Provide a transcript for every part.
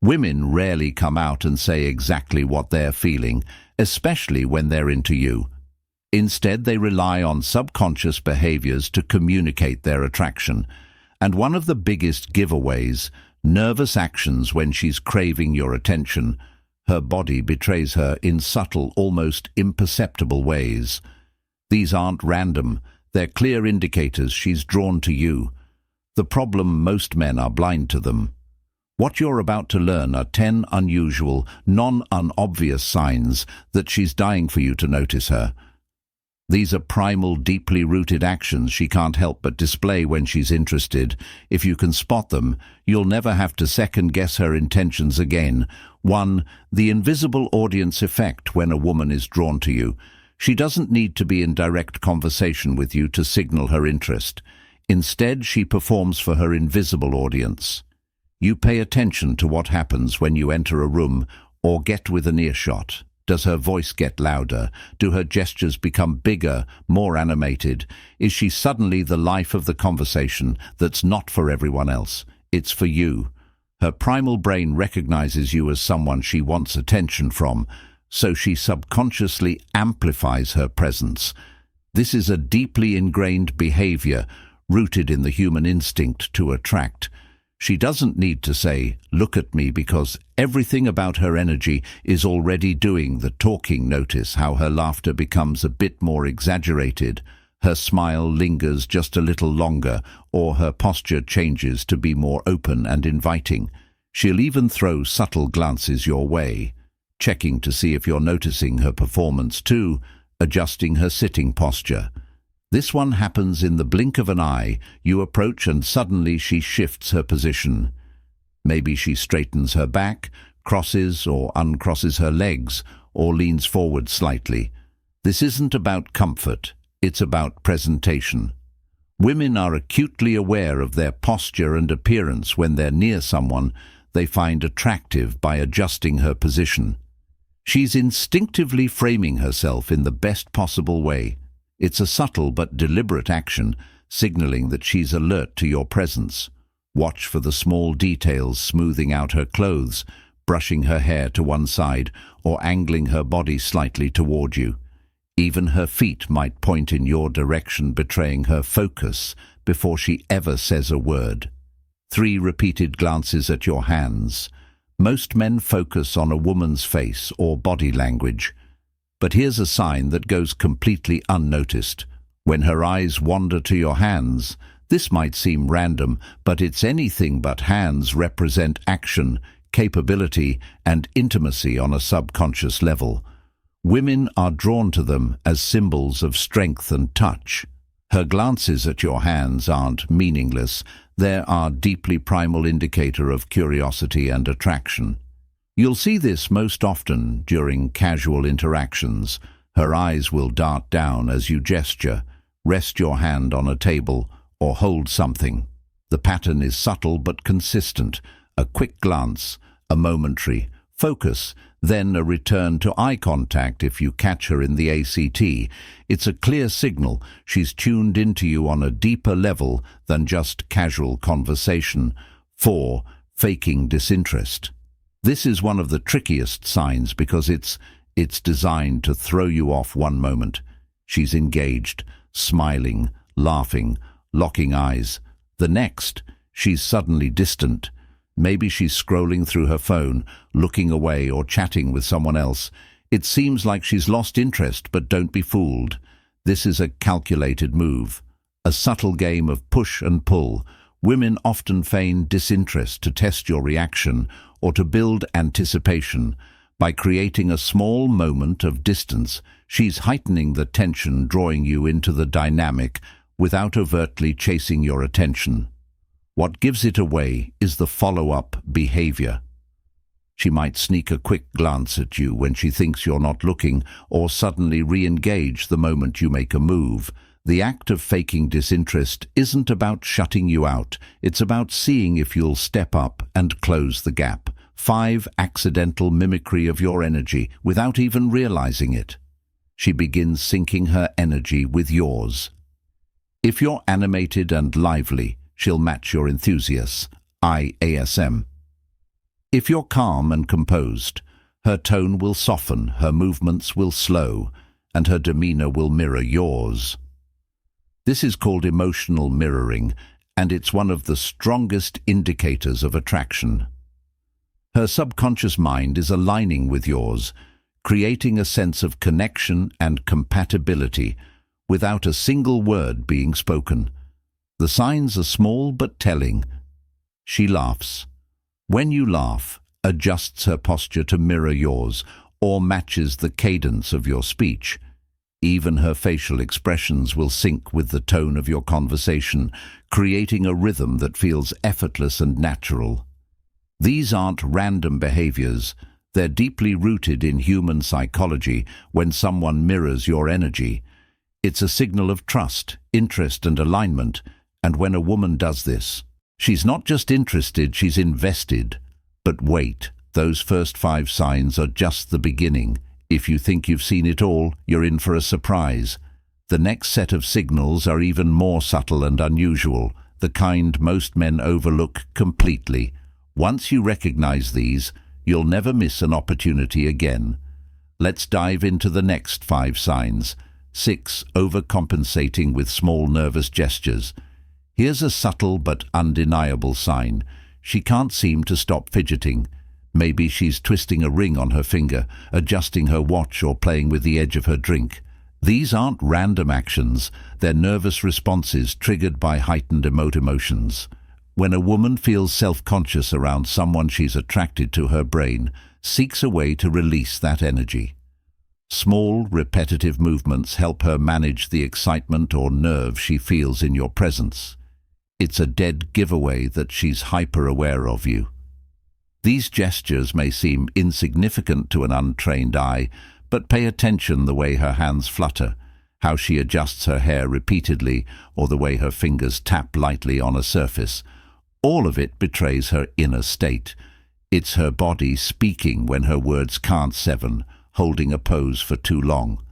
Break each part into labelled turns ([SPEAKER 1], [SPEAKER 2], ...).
[SPEAKER 1] Women rarely come out and say exactly what they're feeling, especially when they're into you. Instead, they rely on subconscious behaviors to communicate their attraction. And one of the biggest giveaways, nervous actions when she's craving your attention. Her body betrays her in subtle, almost imperceptible ways. These aren't random, they're clear indicators she's drawn to you. The problem, most men are blind to them. What you're about to learn are 10 unusual, non-unobvious signs that she's dying for you to notice her. These are primal, deeply rooted actions she can't help but display when she's interested. If you can spot them, you'll never have to second-guess her intentions again. 1. The invisible audience effect when a woman is drawn to you. She doesn't need to be in direct conversation with you to signal her interest. Instead, she performs for her invisible audience. You pay attention to what happens when you enter a room or get within earshot. Does her voice get louder? Do her gestures become bigger, more animated? Is she suddenly the life of the conversation that's not for everyone else? It's for you. Her primal brain recognizes you as someone she wants attention from, so she subconsciously amplifies her presence. This is a deeply ingrained behavior, rooted in the human instinct to attract. She doesn't need to say, "Look at me," because everything about her energy is already doing the talking. Notice how her laughter becomes a bit more exaggerated, her smile lingers just a little longer, or her posture changes to be more open and inviting. She'll even throw subtle glances your way, checking to see if you're noticing her performance too, adjusting her sitting posture. This one happens in the blink of an eye. You approach and suddenly she shifts her position. Maybe she straightens her back, crosses or uncrosses her legs, or leans forward slightly. This isn't about comfort, it's about presentation. Women are acutely aware of their posture and appearance when they're near someone they find attractive by adjusting her position. She's instinctively framing herself in the best possible way. It's a subtle but deliberate action, signaling that she's alert to your presence. Watch for the small details, smoothing out her clothes, brushing her hair to one side, or angling her body slightly toward you. Even her feet might point in your direction, betraying her focus before she ever says a word. 3 repeated glances at your hands. Most men focus on a woman's face or body language. But here's a sign that goes completely unnoticed. When her eyes wander to your hands, this might seem random, but it's anything but. Hands represent action, capability, and intimacy on a subconscious level. Women are drawn to them as symbols of strength and touch. Her glances at your hands aren't meaningless. They are a deeply primal indicator of curiosity and attraction. You'll see this most often during casual interactions. Her eyes will dart down as you gesture, rest your hand on a table, or hold something. The pattern is subtle but consistent. A quick glance, a momentary focus, then a return to eye contact if you catch her in the ACT. It's a clear signal she's tuned into you on a deeper level than just casual conversation. 4. Faking disinterest. This is one of the trickiest signs because it's designed to throw you off one moment. She's engaged, smiling, laughing, locking eyes. The next, she's suddenly distant. Maybe she's scrolling through her phone, looking away or chatting with someone else. It seems like she's lost interest, but don't be fooled. This is a calculated move, a subtle game of push and pull. Women often feign disinterest to test your reaction or to build anticipation. By creating a small moment of distance, she's heightening the tension, drawing you into the dynamic without overtly chasing your attention. What gives it away is the follow-up behavior. She might sneak a quick glance at you when she thinks you're not looking, or suddenly re-engage the moment you make a move. The act of faking disinterest isn't about shutting you out. It's about seeing if you'll step up and close the gap. 5. Accidental mimicry of your energy without even realizing it. She begins syncing her energy with yours. If you're animated and lively, she'll match your enthusiasm, IASM. If you're calm and composed, her tone will soften, her movements will slow, and her demeanor will mirror yours. This is called emotional mirroring, and it's one of the strongest indicators of attraction. Her subconscious mind is aligning with yours, creating a sense of connection and compatibility without a single word being spoken. The signs are small but telling. She laughs. When you laugh, adjusts her posture to mirror yours or matches the cadence of your speech. Even her facial expressions will sync with the tone of your conversation, creating a rhythm that feels effortless and natural. These aren't random behaviors. They're deeply rooted in human psychology. When someone mirrors your energy, it's a signal of trust, interest, and alignment. And when a woman does this, she's not just interested, she's invested. But wait, those first 5 signs are just the beginning. If you think you've seen it all, you're in for a surprise. The next set of signals are even more subtle and unusual, the kind most men overlook completely. Once you recognize these, you'll never miss an opportunity again. Let's dive into the next 5 signs. 6. Overcompensating with small nervous gestures. Here's a subtle but undeniable sign. She can't seem to stop fidgeting. Maybe she's twisting a ring on her finger, adjusting her watch, or playing with the edge of her drink. These aren't random actions. They're nervous responses triggered by heightened emotions. When a woman feels self-conscious around someone she's attracted to, her brain seeks a way to release that energy. Small, repetitive movements help her manage the excitement or nerve she feels in your presence. It's a dead giveaway that she's hyper-aware of you. These gestures may seem insignificant to an untrained eye, but pay attention the way her hands flutter, how she adjusts her hair repeatedly, or the way her fingers tap lightly on a surface. All of it betrays her inner state. It's her body speaking when her words can't seven, holding a pose for too long.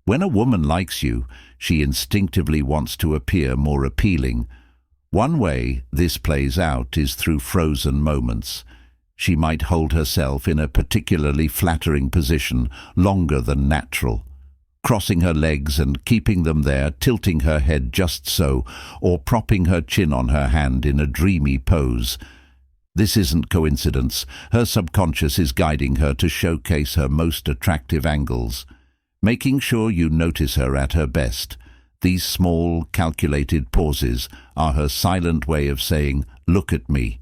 [SPEAKER 1] When a woman likes you, she instinctively wants to appear more appealing. One way this plays out is through frozen moments. She might hold herself in a particularly flattering position longer than natural, crossing her legs and keeping them there, tilting her head just so, or propping her chin on her hand in a dreamy pose. This isn't coincidence. Her subconscious is guiding her to showcase her most attractive angles, making sure you notice her at her best. These small, calculated pauses are her silent way of saying, "Look at me."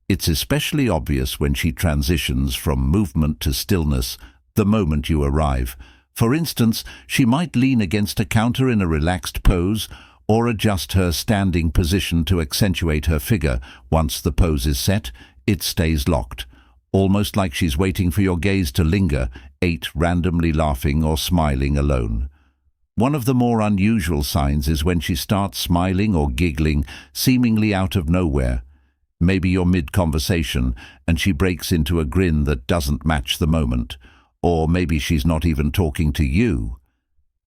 [SPEAKER 1] It's especially obvious when she transitions from movement to stillness the moment you arrive. For instance, she might lean against a counter in a relaxed pose, or adjust her standing position to accentuate her figure. Once the pose is set, it stays locked, almost like she's waiting for your gaze to linger, 8. Randomly laughing or smiling alone. One of the more unusual signs is when she starts smiling or giggling, seemingly out of nowhere. Maybe you're mid-conversation and she breaks into a grin that doesn't match the moment. Or maybe she's not even talking to you,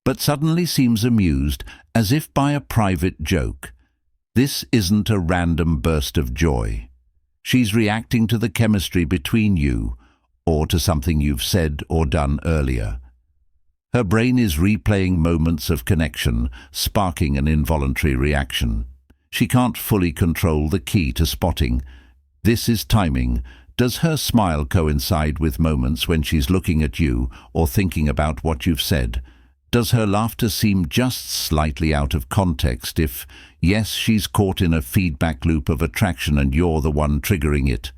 [SPEAKER 1] but suddenly seems amused, as if by a private joke. This isn't a random burst of joy. She's reacting to the chemistry between you, or to something you've said or done earlier. Her brain is replaying moments of connection, sparking an involuntary reaction. She can't fully control the key to spotting. This is timing. Does her smile coincide with moments when she's looking at you or thinking about what you've said? Does her laughter seem just slightly out of context? If yes, she's caught in a feedback loop of attraction and you're the one triggering it.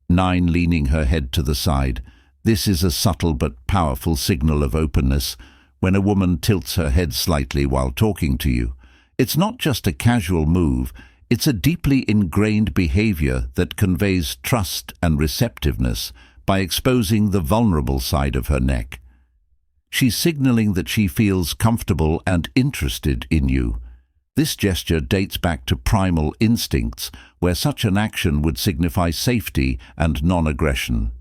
[SPEAKER 1] 9. Leaning her head to the side. This is a subtle but powerful signal of openness. When a woman tilts her head slightly while talking to you, it's not just a casual move, it's a deeply ingrained behavior that conveys trust and receptiveness by exposing the vulnerable side of her neck. She's signaling that she feels comfortable and interested in you. This gesture dates back to primal instincts, where such an action would signify safety and non-aggression.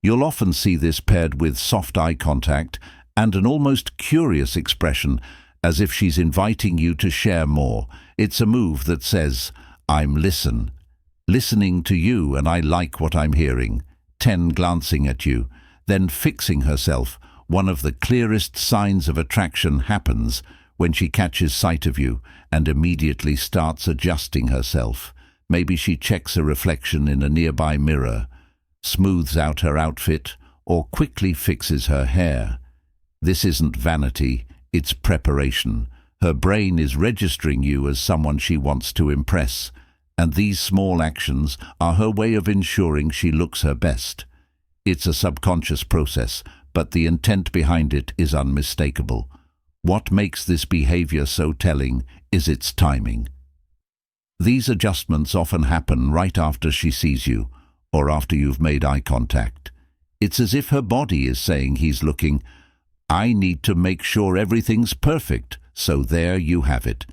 [SPEAKER 1] You'll often see this paired with soft eye contact and an almost curious expression, as if she's inviting you to share more. It's a move that says, "I'm listening to you and I like what I'm hearing." 10. Glancing at you, then fixing herself. One of the clearest signs of attraction happens when she catches sight of you and immediately starts adjusting herself. Maybe she checks a reflection in a nearby mirror, smooths out her outfit, or quickly fixes her hair. This isn't vanity, it's preparation. Her brain is registering you as someone she wants to impress, and these small actions are her way of ensuring she looks her best. It's a subconscious process, but the intent behind it is unmistakable. What makes this behavior so telling is its timing. These adjustments often happen right after she sees you, or after you've made eye contact. It's as if her body is saying he's looking, I need to make sure everything's perfect, so there you have it.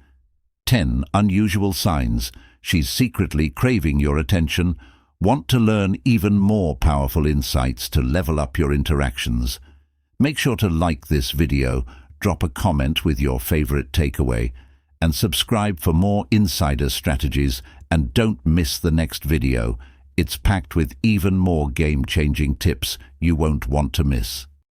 [SPEAKER 1] 10. Unusual signs. She's secretly craving your attention. Want to learn even more powerful insights to level up your interactions? Make sure to like this video, drop a comment with your favorite takeaway, and subscribe for more insider strategies, and don't miss the next video. It's packed with even more game-changing tips you won't want to miss.